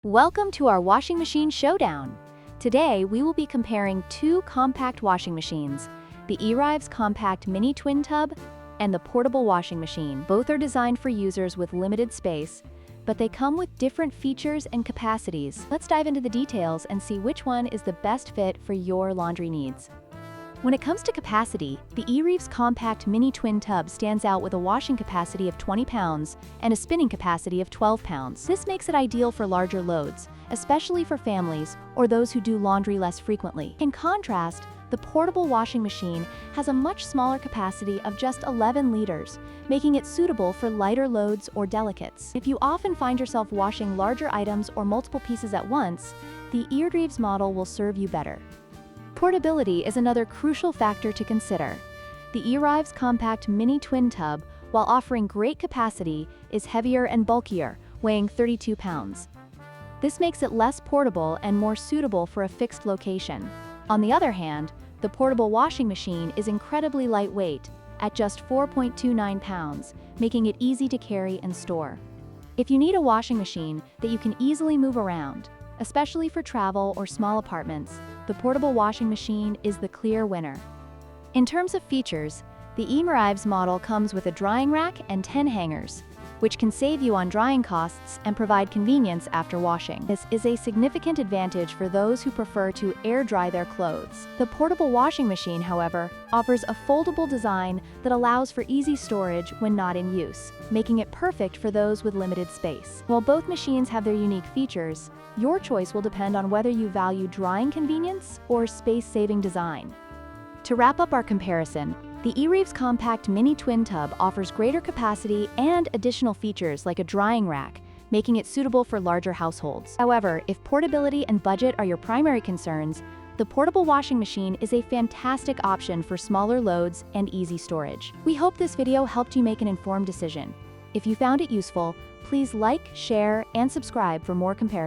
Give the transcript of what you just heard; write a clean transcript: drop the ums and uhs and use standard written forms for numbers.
Welcome to our washing machine showdown. Today, we will be comparing two compact washing machines, the Erivess Compact Mini Twin Tub and the Portable Washing Machine. Both are designed for users with limited space, but they come with different features and capacities. Let's dive into the details and see which one is the best fit for your laundry needs. When it comes to capacity, the Erivess Compact Mini Twin Tub stands out with a washing capacity of 20 pounds and a spinning capacity of 12 pounds. This makes it ideal for larger loads, especially for families or those who do laundry less frequently. In contrast, the portable washing machine has a much smaller capacity of just 11 liters, making it suitable for lighter loads or delicates. If you often find yourself washing larger items or multiple pieces at once, the Erivess model will serve you better. Portability is another crucial factor to consider. The Erivess Compact Mini Twin Tub, while offering great capacity, is heavier and bulkier, weighing 32 pounds. This makes it less portable and more suitable for a fixed location. On the other hand, the portable washing machine is incredibly lightweight, at just 4.29 pounds, making it easy to carry and store. If you need a washing machine that you can easily move around, especially for travel or small apartments, the portable washing machine is the clear winner. In terms of features, the Erivess model comes with a drying rack and 10 hangers, which can save you on drying costs and provide convenience after washing. This is a significant advantage for those who prefer to air dry their clothes. The portable washing machine, however, offers a foldable design that allows for easy storage when not in use, making it perfect for those with limited space. While both machines have their unique features, your choice will depend on whether you value drying convenience or space-saving design. To wrap up our comparison, the Erivess Compact Mini Twin Tub offers greater capacity and additional features like a drying rack, making it suitable for larger households. However, if portability and budget are your primary concerns, the portable washing machine is a fantastic option for smaller loads and easy storage. We hope this video helped you make an informed decision. If you found it useful, please like, share, and subscribe for more comparisons.